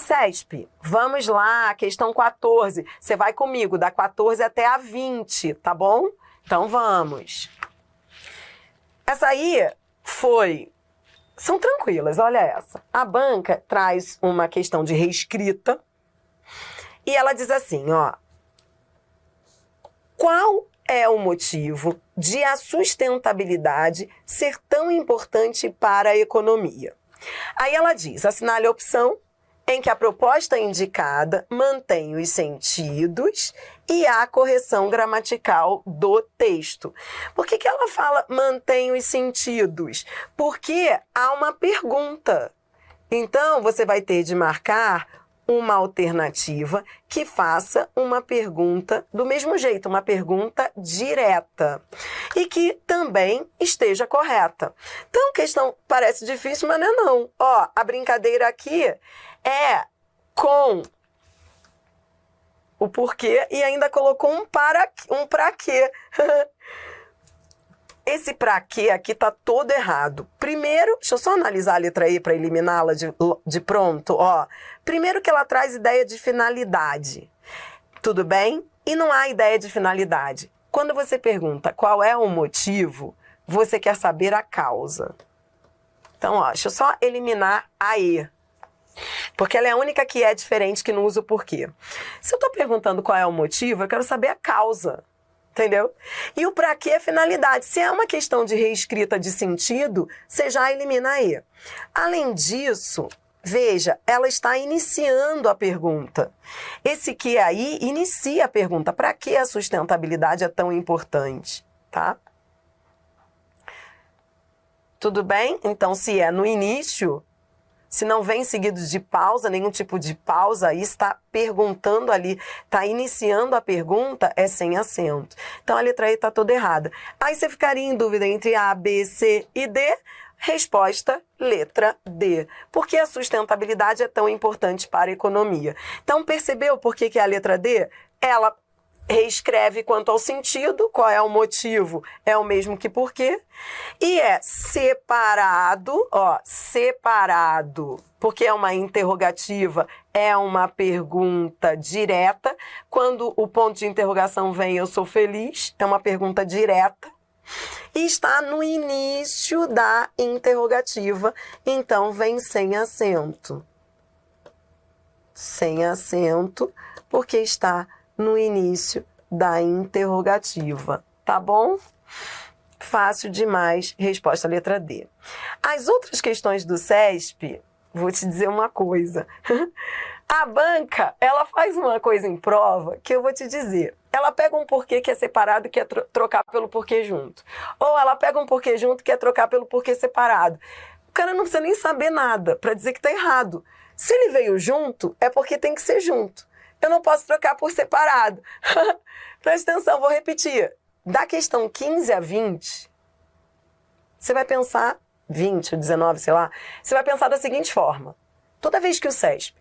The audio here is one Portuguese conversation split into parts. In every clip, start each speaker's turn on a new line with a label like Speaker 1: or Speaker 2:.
Speaker 1: CESP, vamos lá, questão 14. Você vai comigo, da 14 até a 20, tá bom? Então vamos. Essa aí são tranquilas, olha essa. A banca traz uma questão de reescrita e ela diz assim, ó. Qual é o motivo de a sustentabilidade ser tão importante para a economia? Aí ela diz, assinale a opção em que a proposta indicada mantém os sentidos e a correção gramatical do texto. Por que ela fala mantém os sentidos? Porque há uma pergunta. Então, você vai ter de marcar uma alternativa que faça uma pergunta do mesmo jeito, uma pergunta direta e que também esteja correta. Então, a questão parece difícil, mas não é não. Ó, a brincadeira aqui é com o porquê e ainda colocou um pra quê. Esse pra quê aqui tá todo errado. Primeiro, deixa eu só analisar a letra E para eliminá-la de pronto. Ó, primeiro que ela traz ideia de finalidade. Tudo bem? E não há ideia de finalidade. Quando você pergunta qual é o motivo, você quer saber a causa. Então, ó, deixa eu só eliminar a E. Porque ela é a única que é diferente, que não usa o porquê. Se eu tô perguntando qual é o motivo, eu quero saber a causa. Entendeu? E o pra quê é finalidade. Se é uma questão de reescrita de sentido, você já elimina aí. Além disso, veja, ela está iniciando a pergunta. Esse que aí inicia a pergunta. Para que a sustentabilidade é tão importante? Tá? Tudo bem? Então, se é no início, se não vem seguido de pausa, nenhum tipo de pausa, aí está perguntando ali, está iniciando a pergunta, é sem acento. Então, a letra E está toda errada. Aí você ficaria em dúvida entre A, B, C e D. Resposta, letra D. Por que a sustentabilidade é tão importante para a economia? Então, percebeu por que é a letra D? Ela reescreve quanto ao sentido, qual é o motivo, é o mesmo que por quê. E é separado, ó, separado, porque é uma interrogativa, é uma pergunta direta. Quando o ponto de interrogação vem, eu sou feliz, é uma pergunta direta. E está no início da interrogativa, então vem sem acento. Sem acento, porque está no início da interrogativa, tá bom? Fácil demais, resposta letra D. As outras questões do CESP, vou te dizer uma coisa. A banca, ela faz uma coisa em prova que eu vou te dizer. Ela pega um porquê que é separado e quer trocar pelo porquê junto. Ou ela pega um porquê junto e quer trocar pelo porquê separado. O cara não precisa nem saber nada para dizer que tá errado. Se ele veio junto, é porque tem que ser junto. Eu não posso trocar por separado. Presta atenção, vou repetir. Da questão 15 a 20, você vai pensar, 20 ou 19, sei lá, você vai pensar da seguinte forma. Toda vez que o CESP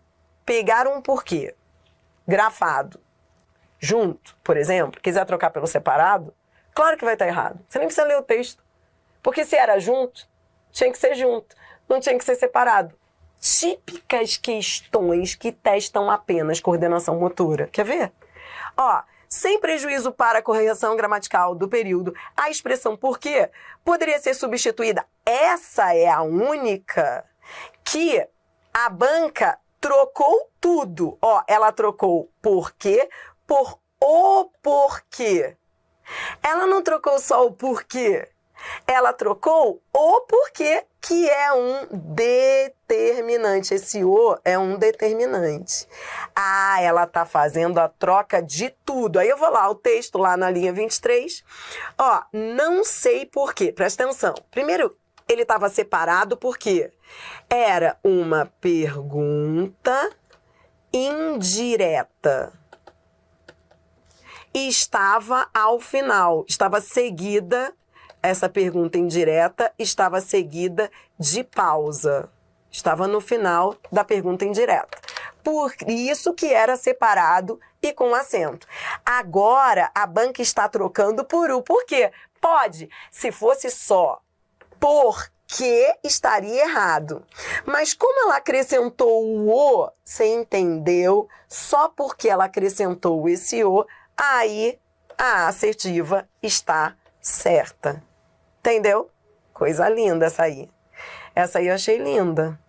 Speaker 1: pegar um porquê grafado junto, por exemplo, quiser trocar pelo separado, claro que vai estar errado. Você nem precisa ler o texto. Porque se era junto, tinha que ser junto, não tinha que ser separado. Típicas questões que testam apenas coordenação motora. Quer ver? Ó, sem prejuízo para a correção gramatical do período, a expressão porquê poderia ser substituída. Essa é a única que a banca trocou tudo. Ó, ela trocou porquê por o porquê. Ela não trocou só o porquê. Ela trocou o porquê, que é um determinante. Esse o é um determinante. Ah, ela tá fazendo a troca de tudo. Aí eu vou lá, o texto lá na linha 23. Ó, não sei porquê. Presta atenção. Primeiro, ele estava separado porque era uma pergunta indireta. E estava ao final, estava seguida. Essa pergunta indireta estava seguida de pausa. Estava no final da pergunta indireta. Por isso que era separado e com acento. Agora, a banca está trocando por o porquê. Pode, se fosse só por porque estaria errado. Mas como ela acrescentou o, você entendeu? Só porque ela acrescentou esse o, aí a assertiva está certa. Entendeu? Coisa linda essa aí. Essa aí eu achei linda.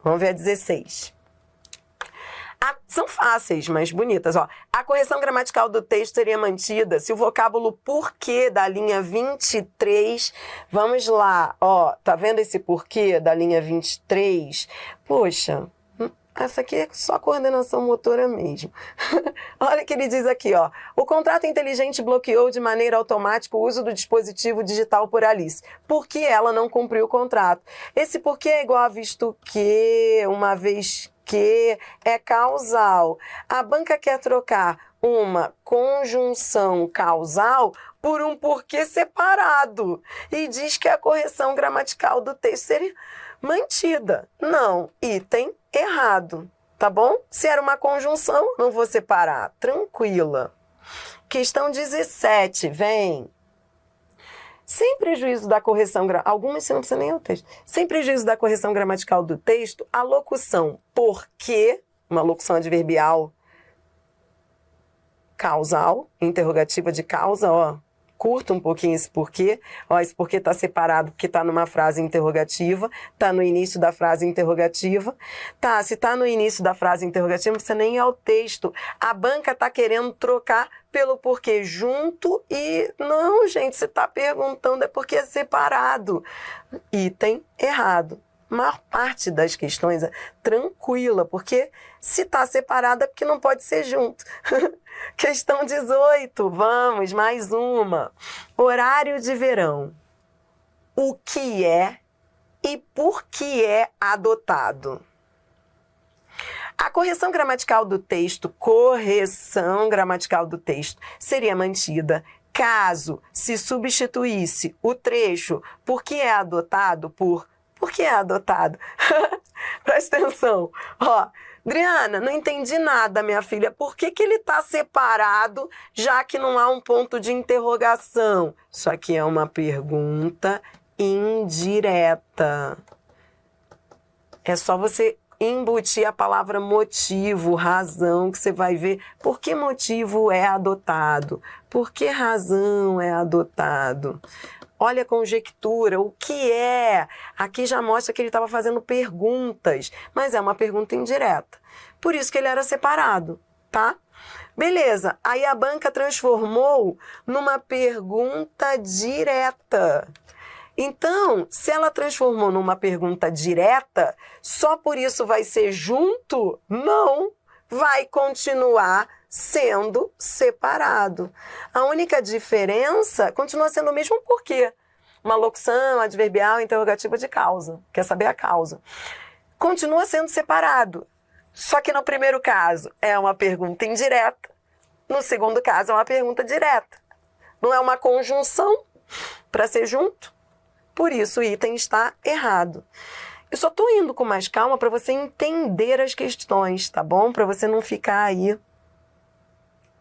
Speaker 1: Vamos ver a 16. São fáceis, mas bonitas. Ó. A correção gramatical do texto seria mantida se o vocábulo porquê da linha 23... Vamos lá, ó, tá vendo esse porquê da linha 23? Poxa, essa aqui é só coordenação motora mesmo. Olha o que ele diz aqui, ó. O contrato inteligente bloqueou de maneira automática o uso do dispositivo digital por Alice, porque ela não cumpriu o contrato. Esse porquê é igual a visto que, uma vez que, é causal. A banca quer trocar uma conjunção causal por um porquê separado e diz que a correção gramatical do texto seria mantida. Não, item errado, tá bom? Se era uma conjunção, não vou separar. Tranquila. Questão 17, vem. Sem prejuízo da correção... Algumas você não precisa nem o texto. Sem prejuízo da correção gramatical do texto, a locução porque, uma locução adverbial causal, interrogativa de causa, ó. Curta um pouquinho esse porquê. Ó, esse porquê está separado porque está numa frase interrogativa, está no início da frase interrogativa. Tá, se está no início da frase interrogativa, não precisa nem ir ao texto. A banca está querendo trocar pelo porquê junto e... Não, gente, você está perguntando é porque é separado. Item errado. A maior parte das questões é tranquila, porque se está separado é porque não pode ser junto. Questão 18, vamos, mais uma. Horário de verão. O que é e por que é adotado? A correção gramatical do texto, seria mantida caso se substituísse o trecho por que é adotado por que é adotado? Presta atenção. Ó, Adriana, não entendi nada, minha filha. Por que ele está separado, já que não há um ponto de interrogação? Isso aqui é uma pergunta indireta. É só você embutir a palavra motivo, razão, que você vai ver por que motivo é adotado, por que razão é adotado. Olha a conjectura, o que é? Aqui já mostra que ele estava fazendo perguntas, mas é uma pergunta indireta. Por isso que ele era separado, tá? Beleza, aí a banca transformou numa pergunta direta. Então, se ela transformou numa pergunta direta, só por isso vai ser junto? Não, vai continuar sendo separado. A única diferença continua sendo o mesmo porquê. Uma locução adverbial interrogativa de causa. Quer saber a causa. Continua sendo separado. Só que no primeiro caso é uma pergunta indireta. No segundo caso é uma pergunta direta. Não é uma conjunção para ser junto. Por isso o item está errado. Eu só estou indo com mais calma para você entender as questões, tá bom? Para você não ficar aí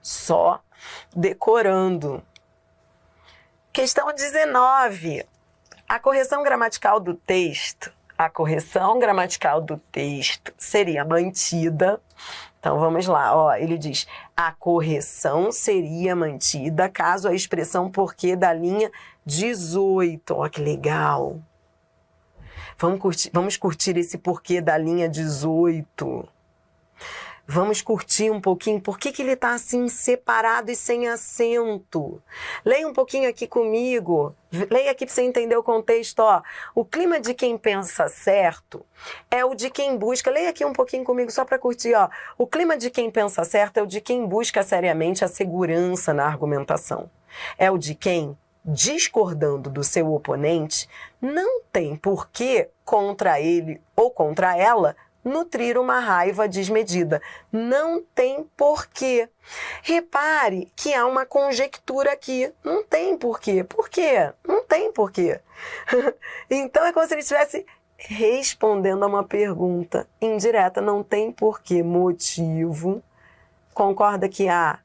Speaker 1: só decorando. Questão 19. A correção gramatical do texto. A correção gramatical do texto seria mantida. Então vamos lá, ó, ele diz: a correção seria mantida caso a expressão porquê da linha 18. Ó, que legal. Vamos curtir esse porquê da linha 18. Vamos curtir um pouquinho por que ele está assim separado e sem acento. Leia um pouquinho aqui comigo. Leia aqui para você entender o contexto. Ó. O clima de quem pensa certo é o de quem busca. Leia aqui um pouquinho comigo só para curtir. Ó. O clima de quem pensa certo é o de quem busca seriamente a segurança na argumentação. É o de quem, discordando do seu oponente, não tem por que contra ele ou contra ela nutrir uma raiva desmedida. Não tem porquê. Repare que há uma conjectura aqui. Não tem porquê. Por quê? Não tem porquê. Então é como se ele estivesse respondendo a uma pergunta indireta. Não tem porquê. Motivo. Concorda que há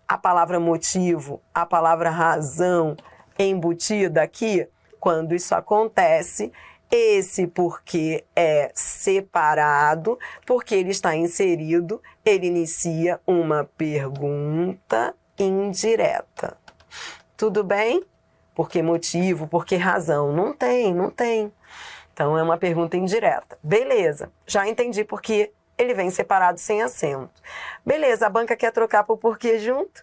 Speaker 1: a palavra motivo, a palavra razão embutida aqui? quando isso acontece, esse porquê é separado, porque ele está inserido, ele inicia uma pergunta indireta. Tudo bem? Por que motivo? Por que razão? Não tem, não tem. Então, é uma pergunta indireta. Beleza, já entendi porque ele vem separado sem acento. Beleza, a banca quer trocar por porquê junto?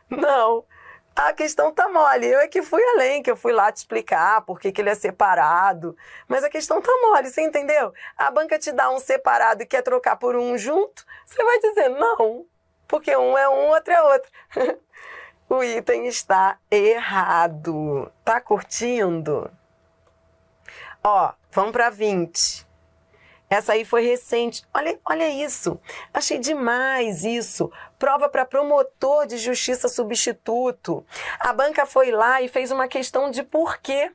Speaker 1: Não. A questão tá mole. Eu é que fui além, que eu fui lá te explicar por que ele é separado. Mas a questão tá mole, você entendeu? A banca te dá um separado e quer trocar por um junto, você vai dizer não, porque um é um, outro é outro. O item está errado. Tá curtindo? Ó, vamos para 20. Essa aí foi recente. Olha isso. Achei demais isso. Prova para promotor de justiça substituto. A banca foi lá e fez uma questão de porquê.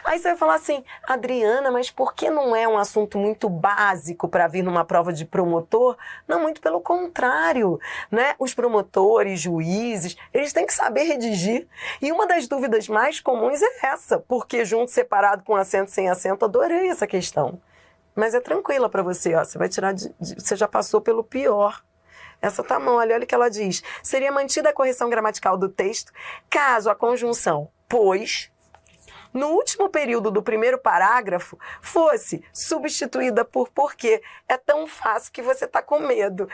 Speaker 1: Aí você vai falar assim, Adriana, mas por que não é um assunto muito básico para vir numa prova de promotor? Não, muito pelo contrário, né? Os promotores, juízes, eles têm que saber redigir. E uma das dúvidas mais comuns é essa, porque junto, separado, com acento, sem acento, adorei essa questão. Mas é tranquila para você, ó, você vai tirar você já passou pelo pior. Essa tá mole, olha o que ela diz. Seria mantida a correção gramatical do texto caso a conjunção pois, no último período do primeiro parágrafo, fosse substituída por porquê. É tão fácil que você tá com medo.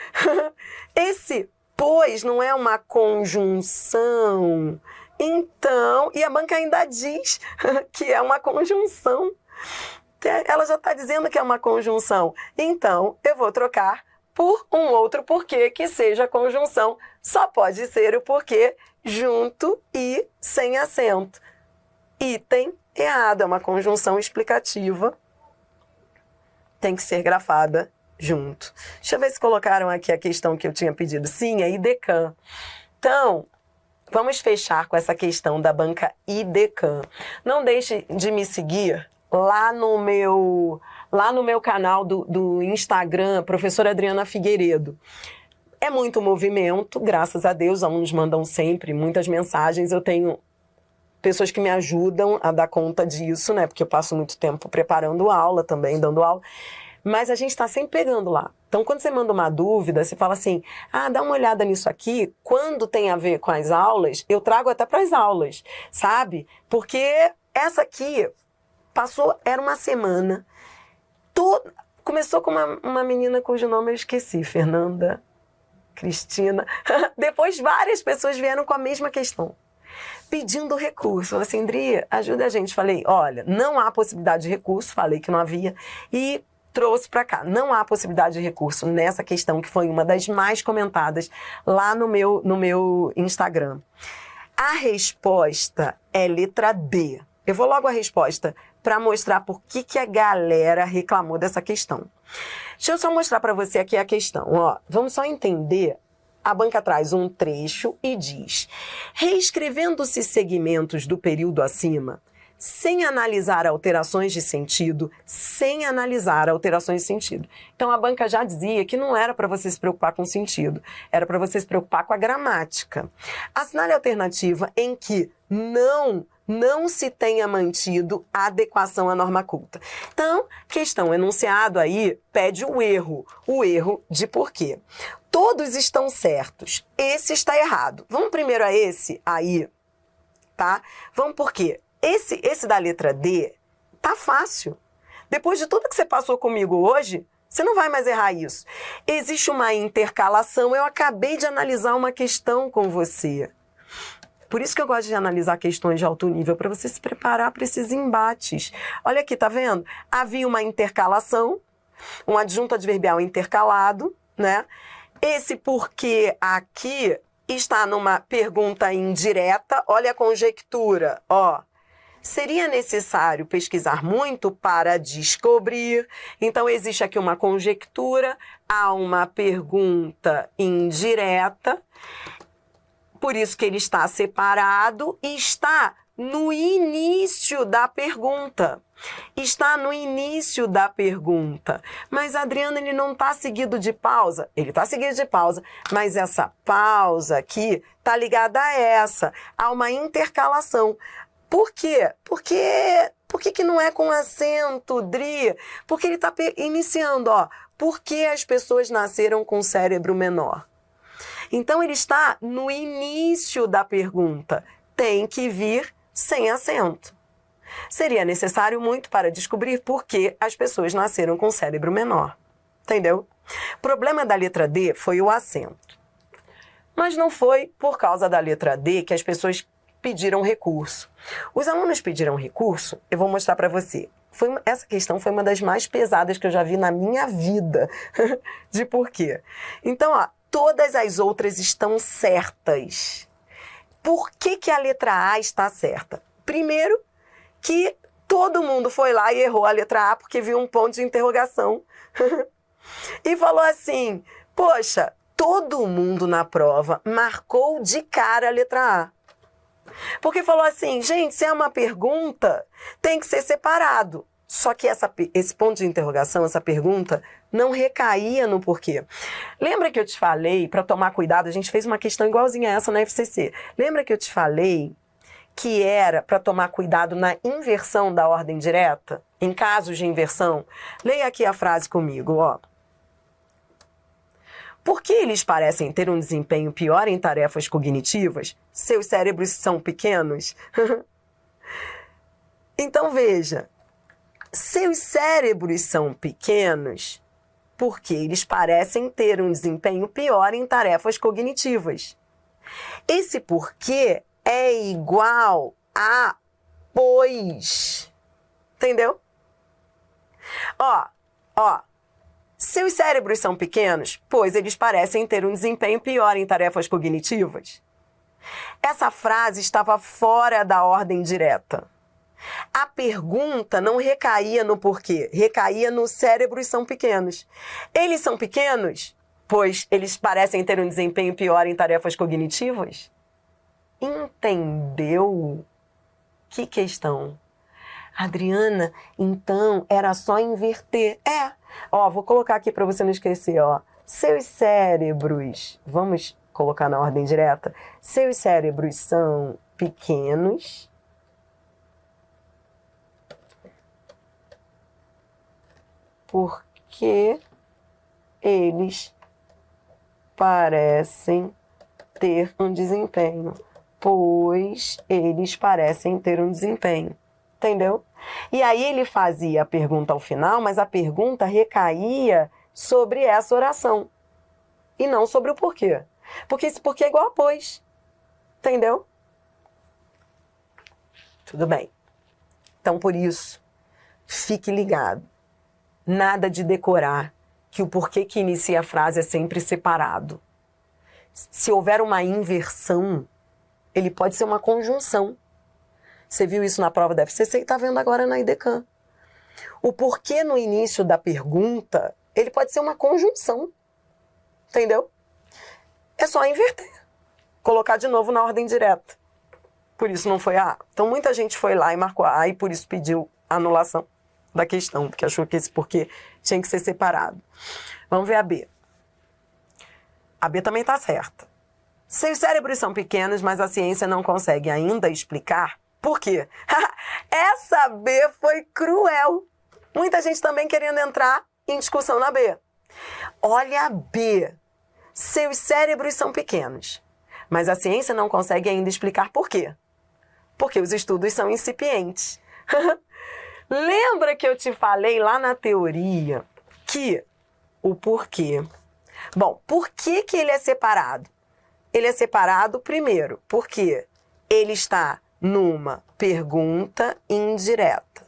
Speaker 1: Esse pois não é uma conjunção. Então, e a banca ainda diz que é uma conjunção. Ela já está dizendo que é uma conjunção. Então, eu vou trocar por um outro porquê que seja conjunção. Só pode ser o porquê junto e sem acento. Item errado, é uma conjunção explicativa. Tem que ser grafada junto. Deixa eu ver se colocaram aqui a questão que eu tinha pedido. Sim, é IDECAM. Então, vamos fechar com essa questão da banca IDECAM. Não deixe de me seguir lá no meu canal do Instagram, professora Adriana Figueiredo. É muito movimento, graças a Deus, alunos mandam sempre muitas mensagens. Eu tenho pessoas que me ajudam a dar conta disso, né? Porque eu passo muito tempo preparando aula também, dando aula. Mas a gente está sempre pegando lá. Então, quando você manda uma dúvida, você fala assim, dá uma olhada nisso aqui. Quando tem a ver com as aulas, eu trago até para as aulas, sabe? Porque essa aqui era uma semana. Começou com uma menina cujo nome eu esqueci, Fernanda, Cristina. Depois várias pessoas vieram com a mesma questão, pedindo recurso. Falei assim, Andria, ajuda a gente. Falei, olha, não há possibilidade de recurso. Falei que não havia e trouxe para cá. Não há possibilidade de recurso nessa questão, que foi uma das mais comentadas lá no meu Instagram. A resposta é letra D. Eu vou logo à resposta para mostrar por que a galera reclamou dessa questão. Deixa eu só mostrar para você aqui a questão. Ó, vamos só entender. A banca traz um trecho e diz: reescrevendo-se segmentos do período acima, sem analisar alterações de sentido, Então, a banca já dizia que não era para você se preocupar com o sentido, era para você se preocupar com a gramática. Assinale a alternativa em que não se tenha mantido a adequação à norma culta. Então, questão enunciado aí pede o erro de porquê. Todos estão certos, esse está errado. Vamos primeiro a esse aí, tá? Vamos por quê? Esse da letra D tá fácil. Depois de tudo que você passou comigo hoje, você não vai mais errar isso. Existe uma intercalação, eu acabei de analisar uma questão com você. Por isso que eu gosto de analisar questões de alto nível, para você se preparar para esses embates. Olha aqui, tá vendo? Havia uma intercalação, um adjunto adverbial intercalado, né? Esse porquê aqui está numa pergunta indireta. Olha a conjectura, ó. Seria necessário pesquisar muito para descobrir. Então, existe aqui uma conjectura, há uma pergunta indireta. Por isso que ele está separado e está no início da pergunta. Está no início da pergunta. Mas, Adriana, ele não está seguido de pausa. Ele está seguido de pausa, mas essa pausa aqui está ligada a essa. Há uma intercalação. Por quê? Por que não é com acento, Dri? Porque ele está iniciando, ó. Por que as pessoas nasceram com cérebro menor? Então, ele está no início da pergunta. Tem que vir sem acento. Seria necessário muito para descobrir por que as pessoas nasceram com cérebro menor. Entendeu? O problema da letra D foi o acento. Mas não foi por causa da letra D que as pessoas pediram recurso. Os alunos pediram recurso, eu vou mostrar para você. Essa questão foi uma das mais pesadas que eu já vi na minha vida. De por quê? Então, ó, todas as outras estão certas. Por que a letra A está certa? Primeiro, que todo mundo foi lá e errou a letra A porque viu um ponto de interrogação. E falou assim, poxa, todo mundo na prova marcou de cara a letra A. Porque falou assim, gente, se é uma pergunta, tem que ser separado. Só que esse ponto de interrogação, essa pergunta, não recaía no porquê. Lembra que eu te falei, para tomar cuidado, a gente fez uma questão igualzinha a essa na FCC. Lembra que eu te falei que era para tomar cuidado na inversão da ordem direta? Em casos de inversão? Leia aqui a frase comigo, ó. Por que eles parecem ter um desempenho pior em tarefas cognitivas? Seus cérebros são pequenos? Então, veja. Seus cérebros são pequenos porque eles parecem ter um desempenho pior em tarefas cognitivas. Esse porquê é igual a pois. Entendeu? Ó. Seus cérebros são pequenos, pois eles parecem ter um desempenho pior em tarefas cognitivas. Essa frase estava fora da ordem direta. A pergunta não recaía no porquê, recaía no cérebros são pequenos. Eles são pequenos, pois eles parecem ter um desempenho pior em tarefas cognitivas? Entendeu? Que questão. Adriana, então era só inverter. Ó, vou colocar aqui para você não esquecer, ó. Seus cérebros, vamos colocar na ordem direta. Seus cérebros são pequenos. Porque eles parecem ter um desempenho. Pois eles parecem ter um desempenho. Entendeu? E aí ele fazia a pergunta ao final, mas a pergunta recaía sobre essa oração. E não sobre o porquê. Porque esse porquê é igual a pois. Entendeu? Tudo bem. Então, por isso, fique ligado. Nada de decorar que o porquê que inicia a frase é sempre separado. Se houver uma inversão, ele pode ser uma conjunção. Você viu isso na prova da FCC e está vendo agora na IDECAM. O porquê no início da pergunta, ele pode ser uma conjunção. Entendeu? É só inverter. Colocar de novo na ordem direta. Por isso não foi a A. Então muita gente foi lá e marcou a A e por isso pediu anulação da questão, porque achou que esse porquê tinha que ser separado. Vamos ver a B. A B também está certa. Seus cérebros são pequenos, mas a ciência não consegue ainda explicar por quê. Essa B foi cruel. Muita gente também querendo entrar em discussão na B. Olha a B. Seus cérebros são pequenos, mas a ciência não consegue ainda explicar por quê. Porque os estudos são incipientes. Lembra que eu te falei lá na teoria que o porquê... Bom, por que ele é separado? Ele é separado, primeiro, porque ele está numa pergunta indireta.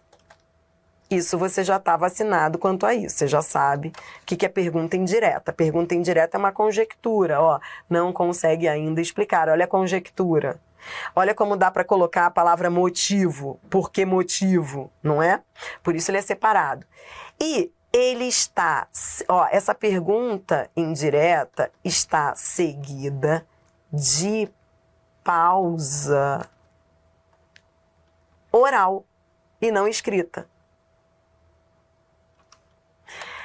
Speaker 1: Isso você já está vacinado quanto a isso. Você já sabe o que é pergunta indireta. Pergunta indireta é uma conjectura, ó. Não consegue ainda explicar. Olha a conjectura. Olha como dá para colocar a palavra motivo. Por que motivo? Não é? Por isso ele é separado. E ele está... Ó, essa pergunta indireta está seguida de pausa oral e não escrita.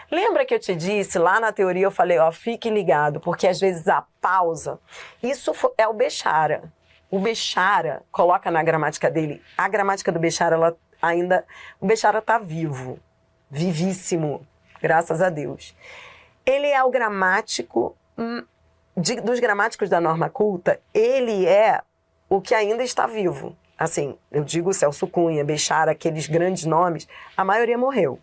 Speaker 1: Lembra que eu te disse, lá na teoria eu falei, ó, fique ligado, porque às vezes a pausa, isso é o Bechara. O Bechara coloca na gramática dele, a gramática do Bechara, o Bechara está vivo, vivíssimo, graças a Deus. Ele é o gramático, dos gramáticos da norma culta, ele é o que ainda está vivo. Assim, eu digo Celso Cunha, Bechara, aqueles grandes nomes, a maioria morreu.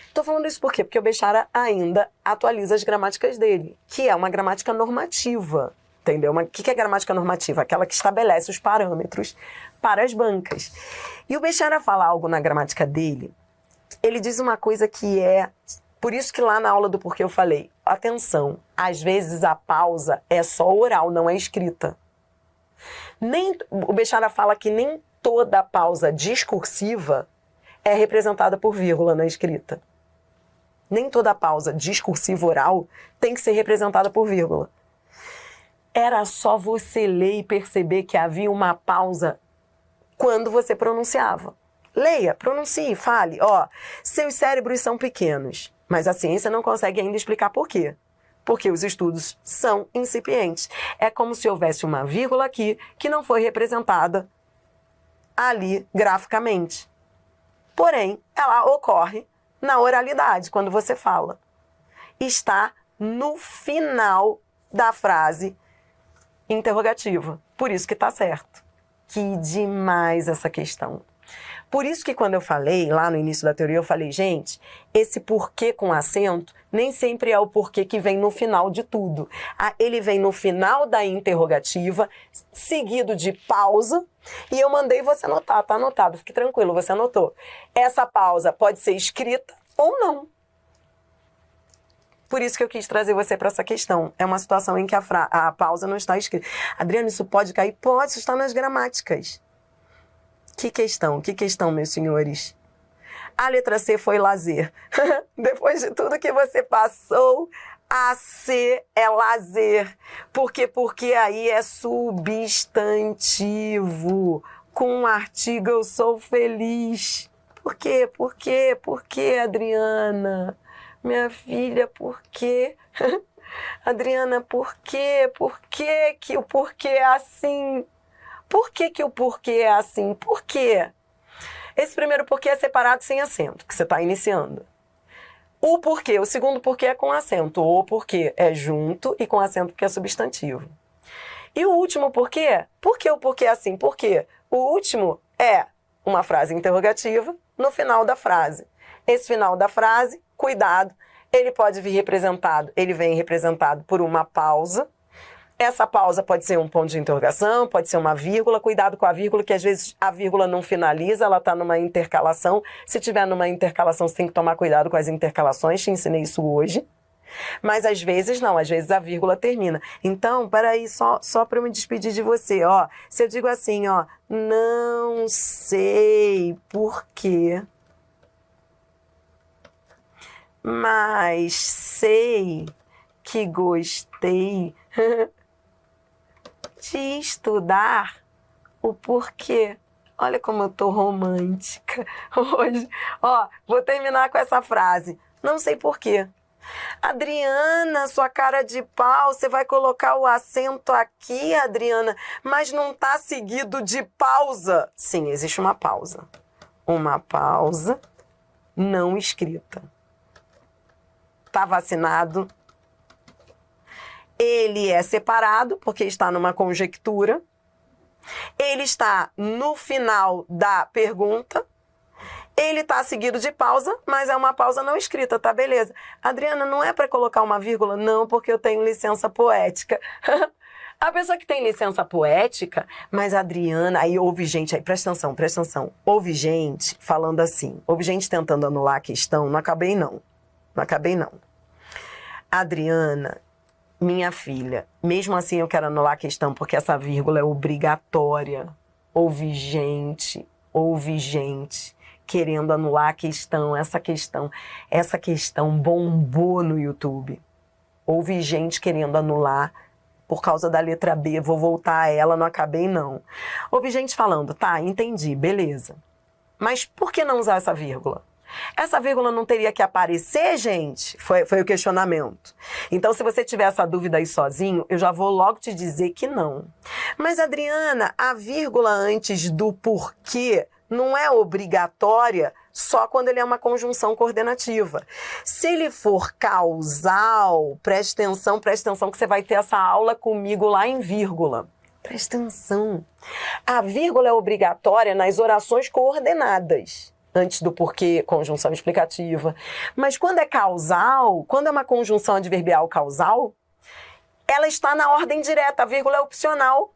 Speaker 1: Estou falando isso por quê? Porque o Bechara ainda atualiza as gramáticas dele, que é uma gramática normativa, entendeu? O que é gramática normativa? Aquela que estabelece os parâmetros para as bancas. E o Bechara fala algo na gramática dele, ele diz uma coisa que é... Por isso que lá na aula do porquê eu falei, atenção, às vezes a pausa é só oral, não é escrita. O Bechara fala que nem toda pausa discursiva é representada por vírgula na escrita. Nem toda pausa discursiva oral tem que ser representada por vírgula. Era só você ler e perceber que havia uma pausa quando você pronunciava. Leia, pronuncie, fale. Seus cérebros são pequenos, mas a ciência não consegue ainda explicar por quê. Porque os estudos são incipientes. É como se houvesse uma vírgula aqui que não foi representada ali graficamente. Porém, ela ocorre na oralidade, quando você fala. Está no final da frase interrogativa. Por isso que está certo. Que demais essa questão. Por isso que quando eu falei, lá no início da teoria, eu falei, gente, esse porquê com acento nem sempre é o porquê que vem no final de tudo. Ele vem no final da interrogativa, seguido de pausa, e eu mandei você anotar, tá anotado, fique tranquilo, você anotou. Essa pausa pode ser escrita ou não. Por isso que eu quis trazer você para essa questão. É uma situação em que a pausa não está escrita. Adriana, isso pode cair? Pode, isso está nas gramáticas. Que questão, meus senhores? A letra C foi lazer. Depois de tudo que você passou, a C é lazer. Porque aí é substantivo. Com um artigo eu sou feliz. Por quê? Por quê, Adriana? Minha filha, por quê? Adriana, por quê? Por quê que o porquê é assim? Por que o porquê é assim? Por quê? Esse primeiro porquê é separado sem acento, que você está iniciando. O porquê, o segundo porquê é com acento. O porquê é junto e com acento porque é substantivo. E o último porquê? Por que o porquê é assim? Por quê? O último é uma frase interrogativa no final da frase. Esse final da frase, cuidado, ele pode vir representado, ele vem representado por uma pausa. Essa pausa pode ser um ponto de interrogação, pode ser uma vírgula. Cuidado com a vírgula, que às vezes a vírgula não finaliza, ela está numa intercalação. Se tiver numa intercalação, você tem que tomar cuidado com as intercalações, te ensinei isso hoje. Mas às vezes não, às vezes a vírgula termina. Então, peraí, só para eu me despedir de você, se eu digo assim, não sei por quê, mas sei que gostei de estudar o porquê. Olha como eu tô romântica hoje. Vou terminar com essa frase. Não sei porquê. Adriana, sua cara de pau, você vai colocar o acento aqui, Adriana, mas não tá seguido de pausa. Sim, existe uma pausa. Uma pausa não escrita. Tá vacinado? Ele é separado, porque está numa conjectura. Ele está no final da pergunta. Ele está seguido de pausa, mas é uma pausa não escrita, tá? Beleza. Adriana, não é para colocar uma vírgula? Não, porque eu tenho licença poética. A pessoa que tem licença poética, mas Adriana... Aí ouve gente, aí presta atenção. Ouve gente falando assim, ouve gente tentando anular a questão. Não acabei não. Adriana... Minha filha, mesmo assim eu quero anular a questão, porque essa vírgula é obrigatória. Houve gente querendo anular a questão, essa questão bombou no YouTube. Houve gente querendo anular por causa da letra B, vou voltar a ela, não acabei não. Houve gente falando, tá, entendi, beleza. Mas por que não usar essa vírgula? Essa vírgula não teria que aparecer, gente? Foi o questionamento. Então, se você tiver essa dúvida aí sozinho, eu já vou logo te dizer que não. Mas, Adriana, a vírgula antes do porquê não é obrigatória só quando ele é uma conjunção coordenativa. Se ele for causal, preste atenção que você vai ter essa aula comigo lá em vírgula. Preste atenção. A vírgula é obrigatória nas orações coordenadas, antes do porquê, conjunção explicativa. Mas quando é causal, quando é uma conjunção adverbial causal, ela está na ordem direta, a vírgula é opcional.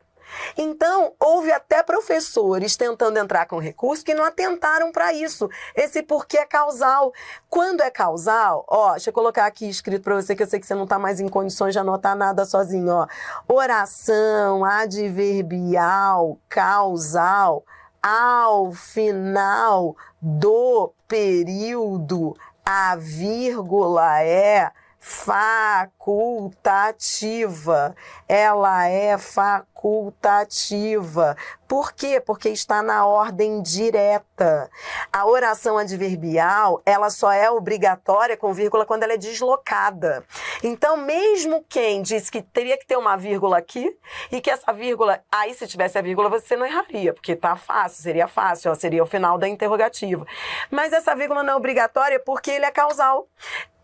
Speaker 1: Então, houve até professores tentando entrar com recurso que não atentaram para isso. Esse porquê é causal. Quando é causal, ó, deixa eu colocar aqui escrito para você, que eu sei que você não está mais em condições de anotar nada sozinho, ó. Oração adverbial causal ao final do período, a vírgula é facultativa. Ela é facultativa. Por quê? Porque está na ordem direta. A oração adverbial, ela só é obrigatória com vírgula quando ela é deslocada. Então, mesmo quem disse que teria que ter uma vírgula aqui, e que essa vírgula, aí se tivesse a vírgula você não erraria, porque tá fácil, ó, seria o final da interrogativa. Mas essa vírgula não é obrigatória porque ele é causal.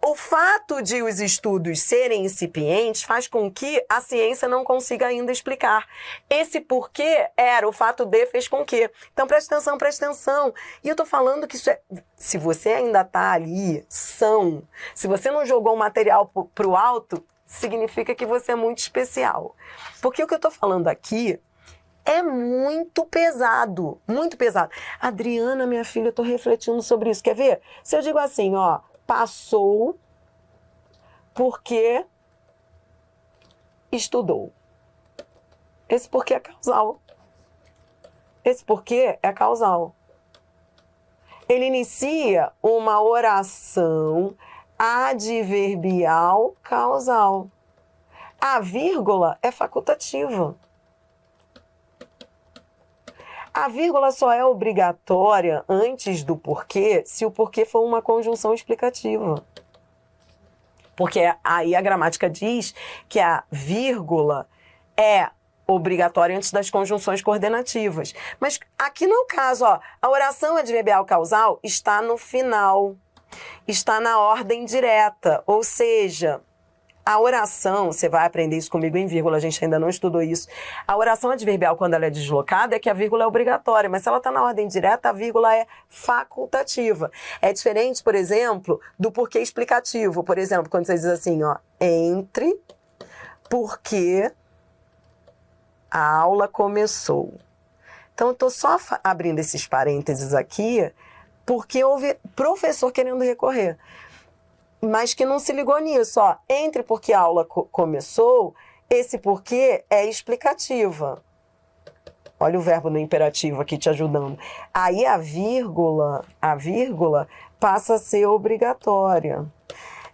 Speaker 1: O fato de os estudos serem incipientes faz com que a ciência não consiga ainda explicar. Esse porquê era o fato de fez com que. Então, presta atenção. E eu tô falando que isso é... Se você ainda tá ali, se você não jogou o material pro alto, significa que você é muito especial. Porque o que eu tô falando aqui é muito pesado, muito pesado. Adriana, minha filha, eu tô refletindo sobre isso. Quer ver? Se eu digo assim, ó, passou porque estudou. Esse porquê é causal. Esse porquê é causal. Ele inicia uma oração adverbial causal. A vírgula é facultativa. A vírgula só é obrigatória antes do porquê se o porquê for uma conjunção explicativa. Porque aí a gramática diz que a vírgula é obrigatória antes das conjunções coordenativas. Mas aqui no caso, ó, a oração adverbial causal está no final, está na ordem direta, ou seja... A oração, você vai aprender isso comigo em vírgula, a gente ainda não estudou isso. A oração adverbial, quando ela é deslocada, é que a vírgula é obrigatória, mas se ela está na ordem direta, a vírgula é facultativa. É diferente, por exemplo, do porquê explicativo. Por exemplo, quando você diz assim, ó, entre porque a aula começou. Então, eu estou só abrindo esses parênteses aqui, porque houve professor querendo recorrer. Mas que não se ligou nisso, ó. Entre porque a aula começou, esse porquê é explicativa. Olha o verbo no imperativo aqui te ajudando. Aí a vírgula passa a ser obrigatória.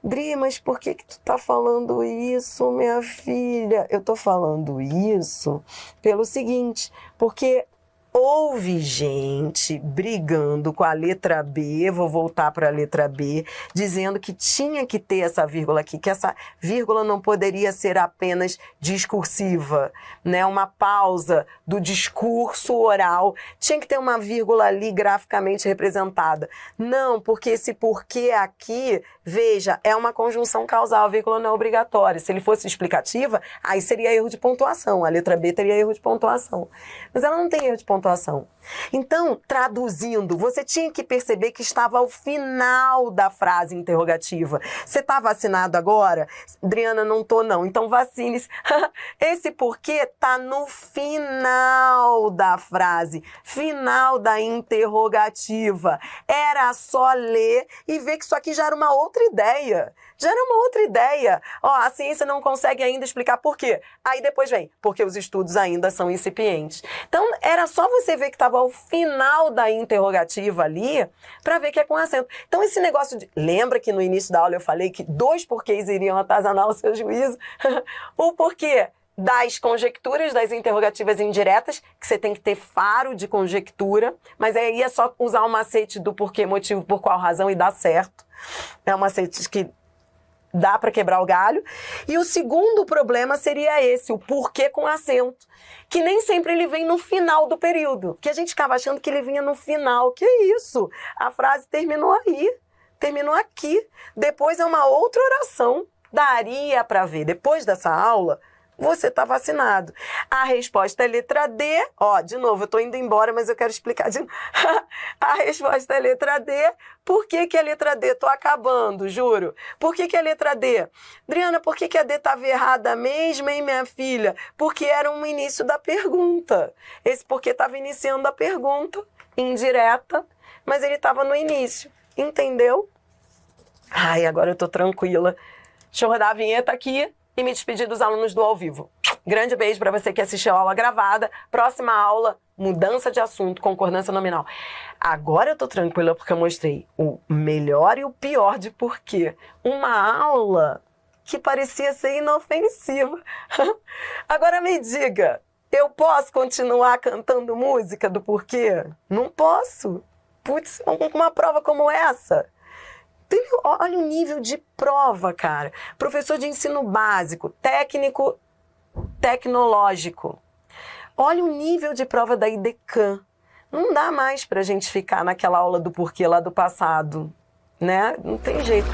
Speaker 1: Dri, mas por que tu tá falando isso, minha filha? Eu tô falando isso pelo seguinte, porque... Houve gente brigando com a letra B, vou voltar para a letra B, dizendo que tinha que ter essa vírgula aqui, que essa vírgula não poderia ser apenas discursiva, né? Uma pausa do discurso oral, tinha que ter uma vírgula ali graficamente representada. Não, porque esse porquê aqui, veja, é uma conjunção causal, a vírgula não é obrigatória. Se ele fosse explicativa, aí seria erro de pontuação, a letra B teria erro de pontuação. Mas ela não tem erro de pontuação. Então, traduzindo, você tinha que perceber que estava ao final da frase interrogativa. Você está vacinado agora? Adriana, não tô não. Então vacine-se. Esse porquê está no final da frase, final da interrogativa. Era só ler e ver que isso aqui já era uma outra ideia. Ó, a ciência não consegue ainda explicar por quê. Aí depois vem, porque os estudos ainda são incipientes. Então, era só você ver que estava ao final da interrogativa ali, para ver que é com acento. Então, esse negócio de... Lembra que no início da aula eu falei que 2 porquês iriam atazanar o seu juízo? O porquê das conjecturas, das interrogativas indiretas, que você tem que ter faro de conjectura, mas aí é só usar o macete do porquê, motivo, por qual razão e dá certo. É um macete que dá para quebrar o galho. E o segundo problema seria esse, o porquê com acento, que nem sempre ele vem no final do período, que a gente ficava achando que ele vinha no final. Que isso? A frase terminou aí, terminou aqui. Depois é uma outra oração. Daria para ver. Depois dessa aula, você está vacinado. A resposta é letra D. Ó, de novo, eu estou indo embora, mas eu quero explicar de novo. A resposta é letra D. Por que que é letra D? Estou acabando, juro. Por que que é letra D? Adriana, por que que a D estava errada mesmo, hein, minha filha? Porque era um início da pergunta. Esse porque estava iniciando a pergunta, indireta, mas ele estava no início. Entendeu? Ai, agora eu estou tranquila. Deixa eu rodar a vinheta aqui e me despedir dos alunos do ao vivo. Grande beijo para você que assistiu a aula gravada. Próxima aula, mudança de assunto, concordância nominal. Agora eu tô tranquila porque eu mostrei o melhor e o pior de porquê. Uma aula que parecia ser inofensiva. Agora me diga, eu posso continuar cantando música do porquê? Não posso. Putz, uma prova como essa... Olha o nível de prova, cara. Professor de ensino básico, técnico, tecnológico. Olha o nível de prova da IDECAM. Não dá mais pra gente ficar naquela aula do porquê lá do passado, né? Não tem jeito.